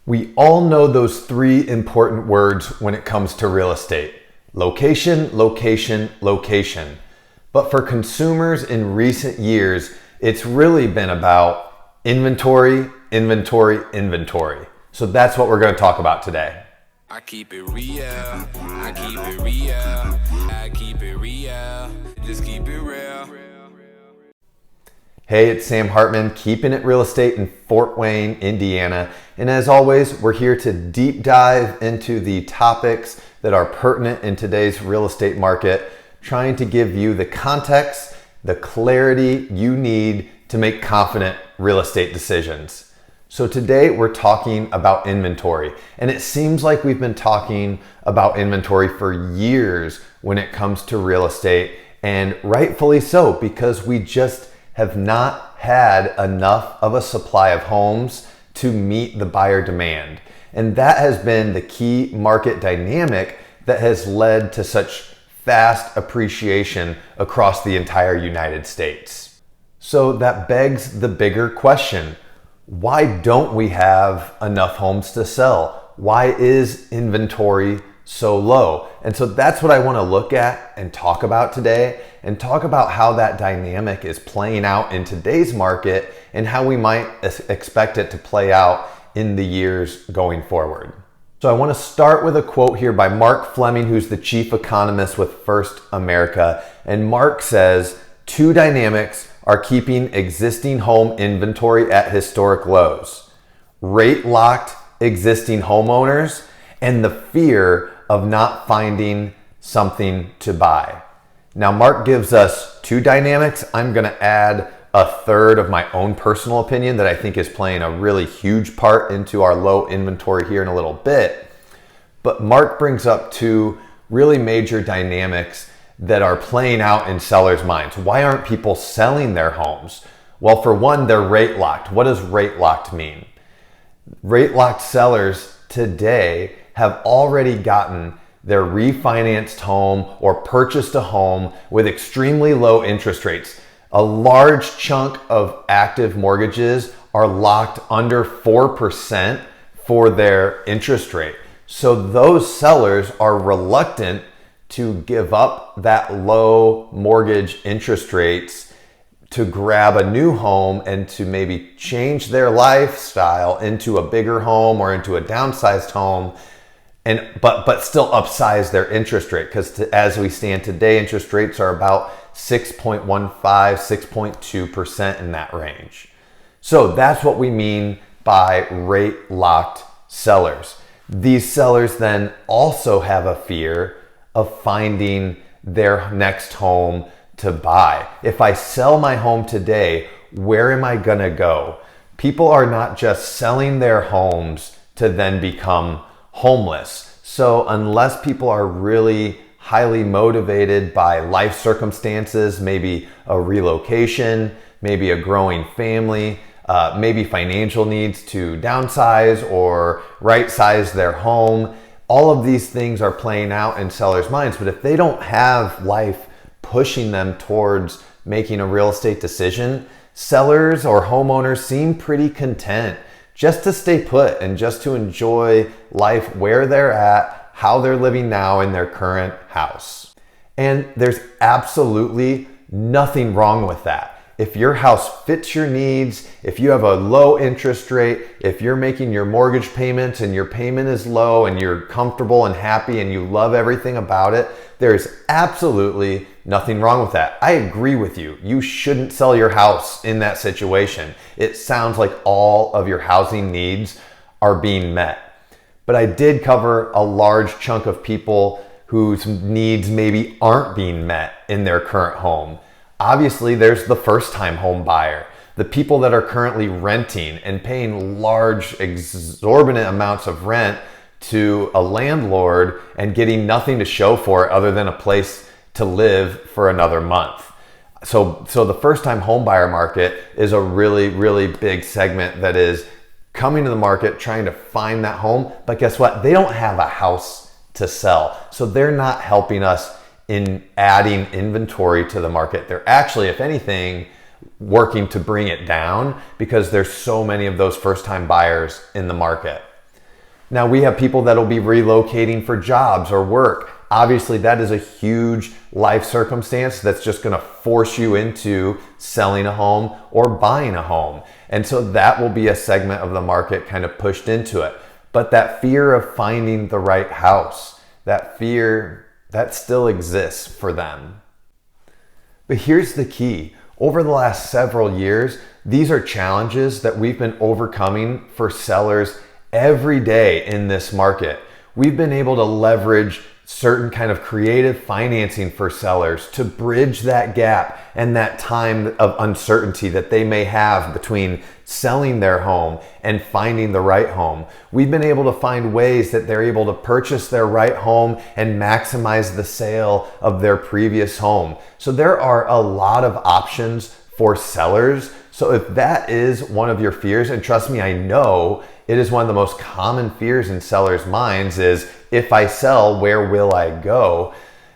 We all know those three important words when it comes to real estate: location, location, location. But for consumers in recent years, it's really been about inventory, inventory, inventory. So that's what we're going to talk about today. I keep it real, I keep it real, I keep it real, just keep it real. Hey, it's Sam Hartman, keeping it real estate in Fort Wayne, Indiana. And as always, we're here to deep dive into the topics that are pertinent in today's real estate market, trying to give you the context, the clarity you need to make confident real estate decisions. So today we're talking about inventory, and it seems like we've been talking about inventory for years when it comes to real estate, and rightfully so, because we just have not had enough of a supply of homes to meet the buyer demand. And that has been the key market dynamic that has led to such fast appreciation across the entire United States. So that begs the bigger question: why don't we have enough homes to sell? Why is inventory so low? And so that's what I want to look at and talk about today, and talk about how that dynamic is playing out in today's market and how we might expect it to play out in the years going forward. So I want to start with a quote here by Mark Fleming, who's the chief economist with First America. And Mark says, two dynamics are keeping existing home inventory at historic lows: rate-locked existing homeowners and the fear of not finding something to buy. Now, Mark gives us two dynamics. I'm going to add a third of my own personal opinion that I think is playing a really huge part into our low inventory here in a little bit. But Mark brings up two really major dynamics that are playing out in sellers' minds. Why aren't people selling their homes? Well, for one, they're rate locked. What does rate locked mean? Rate locked sellers today have already gotten their refinanced home or purchased a home with extremely low interest rates. A large chunk of active mortgages are locked under 4% for their interest rate. So those sellers are reluctant to give up that low mortgage interest rates to grab a new home and to maybe change their lifestyle into a bigger home or into a downsized home, and but still upsize their interest rate, because as we stand today, interest rates are about 6.15, 6.2% in that range. So that's what we mean by rate locked sellers. These sellers then also have a fear of finding their next home to buy. If I sell my home today, where am I gonna go? People are not just selling their homes to then become homeless. So unless people are really highly motivated by life circumstances, maybe a relocation, maybe a growing family, maybe financial needs to downsize or right size their home, all of these things are playing out in sellers' minds. But if they don't have life pushing them towards making a real estate decision, sellers or homeowners seem pretty content just to stay put and just to enjoy life where they're at, how they're living now in their current house. And there's absolutely nothing wrong with that. If your house fits your needs, if you have a low interest rate, if you're making your mortgage payments and your payment is low and you're comfortable and happy and you love everything about it, there's absolutely nothing wrong with that. I agree with you. You shouldn't sell your house in that situation. It sounds like all of your housing needs are being met. But I did cover a large chunk of people whose needs maybe aren't being met in their current home. Obviously, there's the first-time home buyer, the people that are currently renting and paying large, exorbitant amounts of rent to a landlord and getting nothing to show for it other than a place to live for another month. So the first-time home buyer market is a really, really big segment that is coming to the market trying to find that home. But guess what? They don't have a house to sell. So they're not helping us in adding inventory to the market. They're actually, if anything, working to bring it down because there's so many of those first-time buyers in the market. Now we have people that'll be relocating for jobs or work. Obviously that is a huge life circumstance that's just going to force you into selling a home or buying a home. And so that will be a segment of the market kind of pushed into it. But that fear of finding the right house, that fear, that still exists for them. But here's the key. Over the last several years, these are challenges that we've been overcoming for sellers every day in this market. We've been able to leverage certain kind of creative financing for sellers to bridge that gap and that time of uncertainty that they may have between selling their home and finding the right home. We've been able to find ways that they're able to purchase their right home and maximize the sale of their previous home. So there are a lot of options for sellers. So if that is one of your fears, and trust me, I know it is one of the most common fears in sellers' minds is, if I sell, where will I go?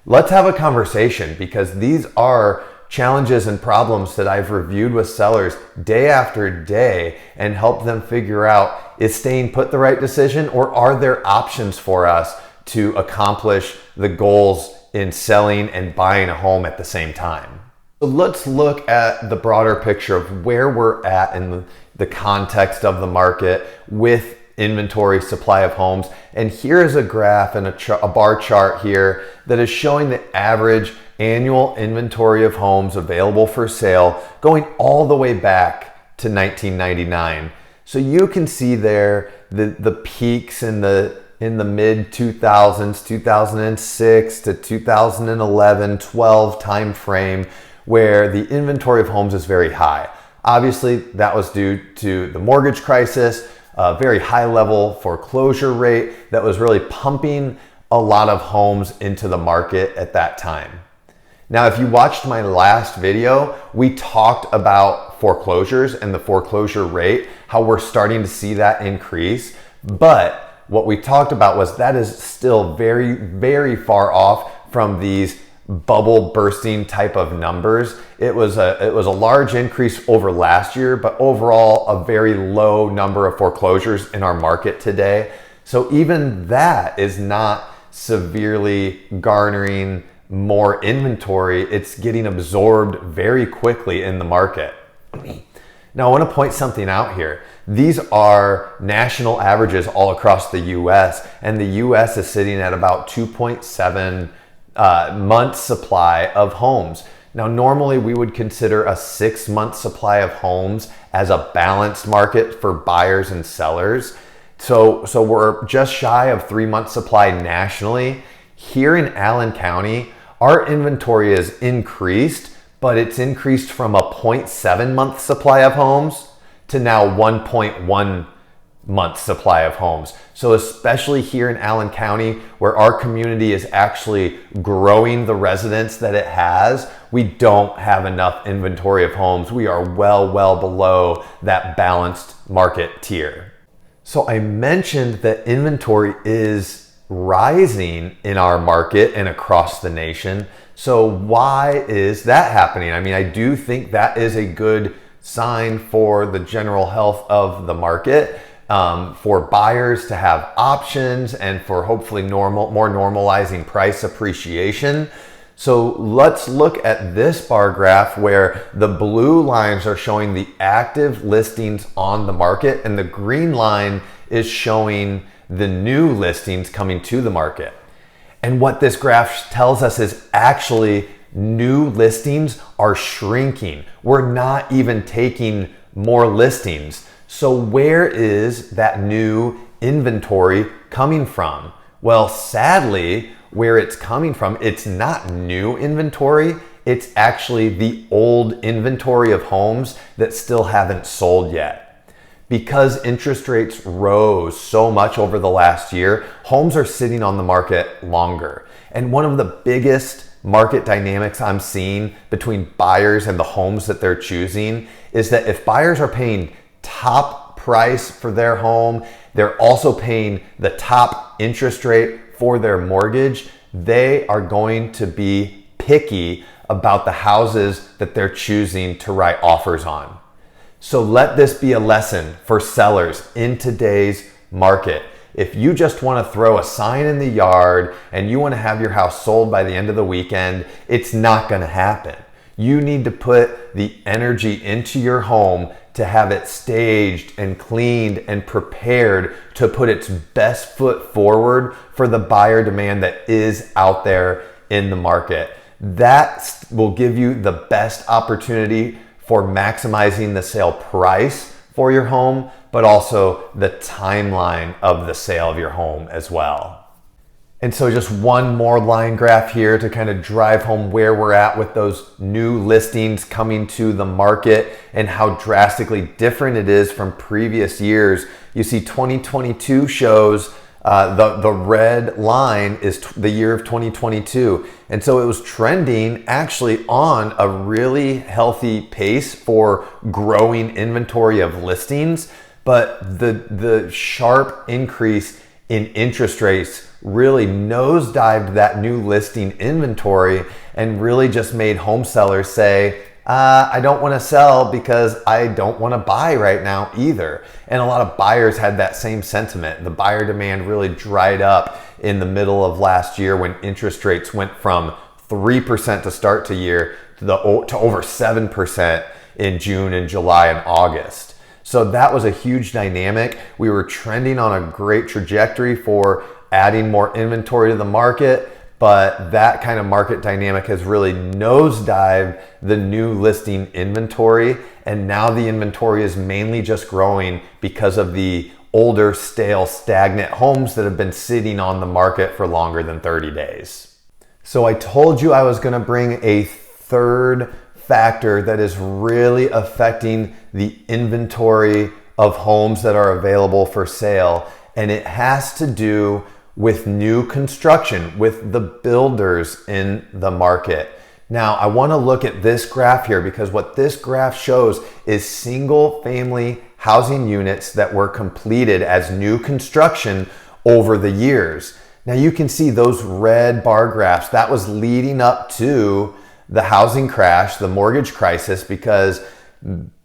Let's have a conversation, because these are challenges and problems that I've reviewed with sellers day after day and helped them figure out, is staying put the right decision, or are there options for us to accomplish the goals in selling and buying a home at the same time? So let's look at the broader picture of where we're at in the context of the market with inventory, supply of homes. And here is a graph and a bar chart here that is showing the average annual inventory of homes available for sale going all the way back to 1999. So you can see there the peaks in the mid 2000s, 2006 to 2011, 12 time frame, where the inventory of homes is very high. Obviously, that was due to the mortgage crisis, a very high level foreclosure rate that was really pumping a lot of homes into the market at that time. Now, if you watched my last video, we talked about foreclosures and the foreclosure rate, how we're starting to see that increase. But what we talked about was that is still very, very far off from these bubble bursting type of numbers. It was a large increase over last year, but overall a very low number of foreclosures in our market today. So even that is not severely garnering more inventory. It's getting absorbed very quickly in the market. Now I want to point something out here. These are national averages all across the US, and the US is sitting at about 2.7 months supply of homes. Now, normally we would consider a 6-month supply of homes as a balanced market for buyers and sellers. So we're just shy of 3-month supply nationally. Here in Allen County, our inventory is increased, but it's increased from a 0.7 month supply of homes to now 1.1 month supply of homes. So especially here in Allen County, where our community is actually growing the residents that it has, we don't have enough inventory of homes. We are well below that balanced market tier. So I mentioned that inventory is rising in our market and across the nation. So why is that happening? I mean, I do think that is a good sign for the general health of the market. For buyers to have options and for hopefully more normalizing price appreciation. So let's look at this bar graph where the blue lines are showing the active listings on the market and the green line is showing the new listings coming to the market. And what this graph tells us is actually new listings are shrinking. We're not even taking more listings. So where is that new inventory coming from? Well, sadly, where it's coming from, it's not new inventory. It's actually the old inventory of homes that still haven't sold yet. Because interest rates rose so much over the last year, homes are sitting on the market longer. And one of the biggest market dynamics I'm seeing between buyers and the homes that they're choosing is that if buyers are paying top price for their home, they're also paying the top interest rate for their mortgage, they are going to be picky about the houses that they're choosing to write offers on. So let this be a lesson for sellers in today's market. If you just want to throw a sign in the yard and you want to have your house sold by the end of the weekend, it's not going to happen. You need to put the energy into your home to have it staged and cleaned and prepared to put its best foot forward for the buyer demand that is out there in the market. That will give you the best opportunity for maximizing the sale price for your home, but also the timeline of the sale of your home as well. And so just one more line graph here to kind of drive home where we're at with those new listings coming to the market and how drastically different it is from previous years. You see 2022 shows the red line is the year of 2022. And so it was trending actually on a really healthy pace for growing inventory of listings. But the sharp increase in interest rates really nosedived that new listing inventory and really just made home sellers say, I don't want to sell because I don't want to buy right now either. And a lot of buyers had that same sentiment. The buyer demand really dried up in the middle of last year when interest rates went from 3% to start the year to over 7% in June and July and August. So that was a huge dynamic. We were trending on a great trajectory for adding more inventory to the market, but that kind of market dynamic has really nosedived the new listing inventory. And now the inventory is mainly just growing because of the older, stale, stagnant homes that have been sitting on the market for longer than 30 days. So I told you I was going to bring a third factor that is really affecting the inventory of homes that are available for sale. And it has to do with new construction, with the builders in the market. Now, I want to look at this graph here because what this graph shows is single family housing units that were completed as new construction over the years. Now you can see those red bar graphs. That was leading up to the housing crash, the mortgage crisis, because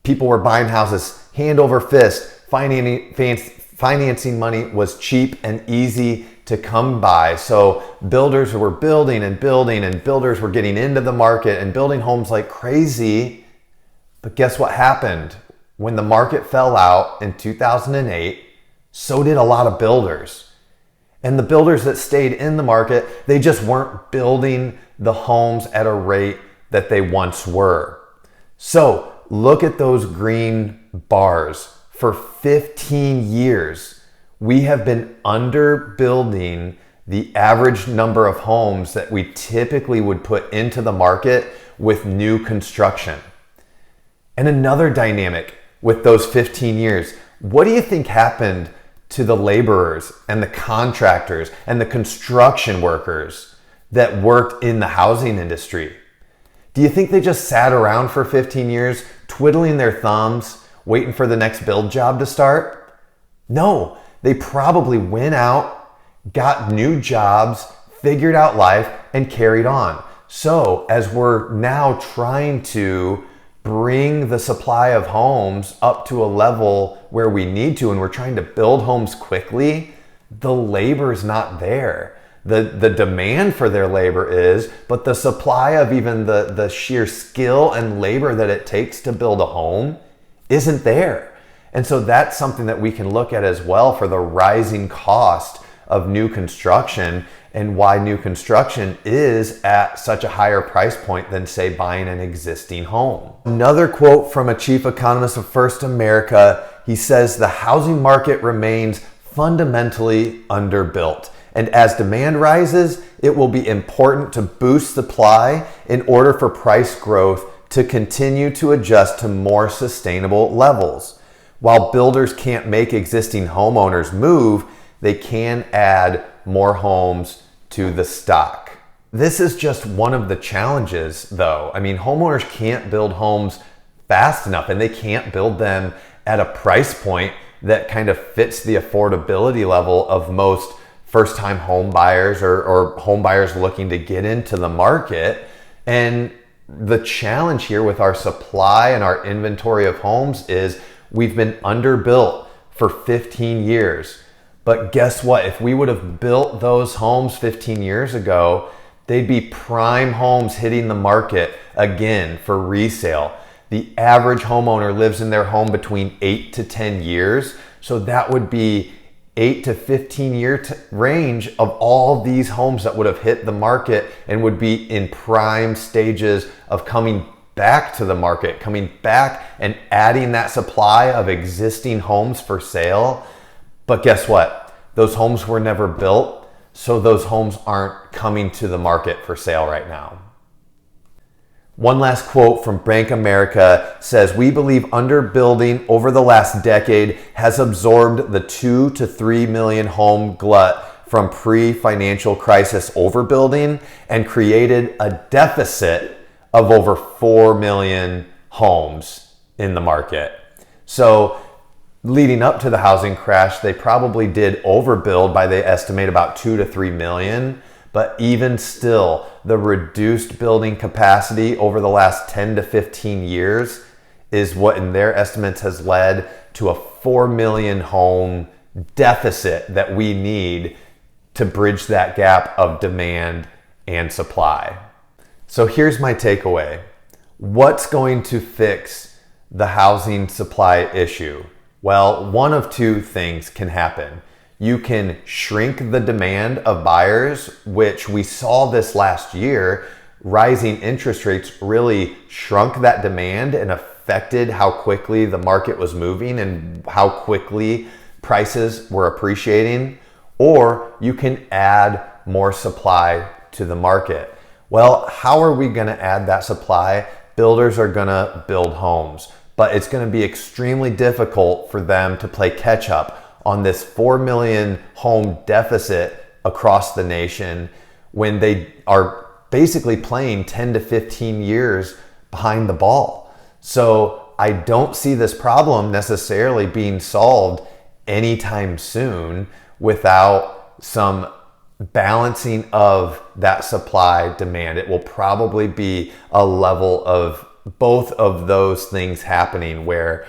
people were buying houses hand over fist. Financing money was cheap and easy to come by. So builders were building and building, and builders were getting into the market and building homes like crazy. But guess what happened? When the market fell out in 2008, so did a lot of builders. And the builders that stayed in the market, they just weren't building the homes at a rate that they once were. So look at those green bars. For 15 years, we have been underbuilding the average number of homes that we typically would put into the market with new construction. And another dynamic with those 15 years, what do you think happened to the laborers and the contractors and the construction workers that worked in the housing industry? Do you think they just sat around for 15 years twiddling their thumbs, waiting for the next build job to start? No, they probably went out, got new jobs, figured out life, and carried on. So as we're now trying to bring the supply of homes up to a level where we need to, and we're trying to build homes quickly, the labor is not there. The demand for their labor is, but the supply of even the sheer skill and labor that it takes to build a home isn't there. And so that's something that we can look at as well for the rising cost of new construction and why new construction is at such a higher price point than, say, buying an existing home. Another quote from a chief economist of First America, he says, "The housing market remains fundamentally underbuilt. And as demand rises, it will be important to boost supply in order for price growth to continue to adjust to more sustainable levels. While builders can't make existing homeowners move, they can add more homes to the stock." This is just one of the challenges, though. I mean, homeowners can't build homes fast enough, and they can't build them at a price point that kind of fits the affordability level of most first-time home buyers or home buyers looking to get into the market. And the challenge here with our supply and our inventory of homes is we've been underbuilt for 15 years. But guess what? If we would have built those homes 15 years ago, they'd be prime homes hitting the market again for resale. The average homeowner lives in their home between 8 to 10 years. So that would be 8 to 15 year range of all these homes that would have hit the market and would be in prime stages of coming back to the market, coming back and adding that supply of existing homes for sale. But guess what? Those homes were never built, so those homes aren't coming to the market for sale right now. One last quote from Bank of America says, "We believe underbuilding over the last decade has absorbed the 2 to 3 million home glut from pre-financial crisis overbuilding and created a deficit of over 4 million homes in the market." So leading up to the housing crash, they probably did overbuild by, they estimate, about 2 to 3 million. But even still, the reduced building capacity over the last 10 to 15 years is what in their estimates has led to a 4 million home deficit that we need to bridge that gap of demand and supply. So here's my takeaway. What's going to fix the housing supply issue? Well, one of two things can happen. You can shrink the demand of buyers, which we saw this last year. Rising interest rates really shrunk that demand and affected how quickly the market was moving and how quickly prices were appreciating. Or you can add more supply to the market. Well, how are we going to add that supply? Builders are going to build homes, but it's going to be extremely difficult for them to play catch up on this 4 million home deficit across the nation when they are basically playing 10 to 15 years behind the ball. So I don't see this problem necessarily being solved anytime soon without some balancing of that supply demand. It will probably be a level of both of those things happening where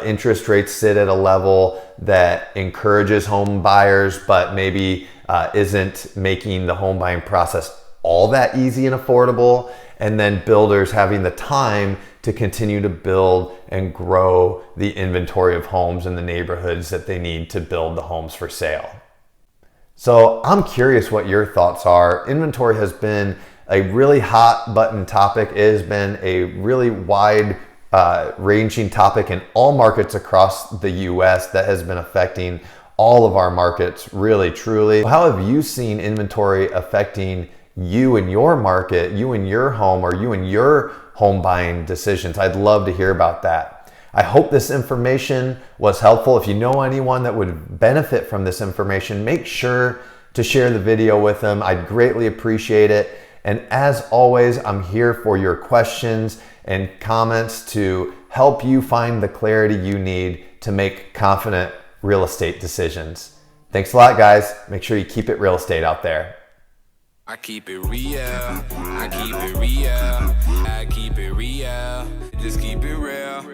interest rates sit at a level that encourages home buyers, but maybe isn't making the home buying process all that easy and affordable. And then builders having the time to continue to build and grow the inventory of homes in the neighborhoods that they need to build the homes for sale. So I'm curious what your thoughts are. Inventory has been a really hot button topic. It has been a really wide ranging topic in all markets across the US that has been affecting all of our markets, really, truly. How have you seen inventory affecting you in your market, you in your home, or you in your home buying decisions? I'd love to hear about that. I hope this information was helpful. If you know anyone that would benefit from this information, make sure to share the video with them. I'd greatly appreciate it. And as always, I'm here for your questions and comments to help you find the clarity you need to make confident real estate decisions. Thanks a lot, guys. Make sure you keep it real estate out there. I keep it real, I keep it real, I keep it real, just keep it real.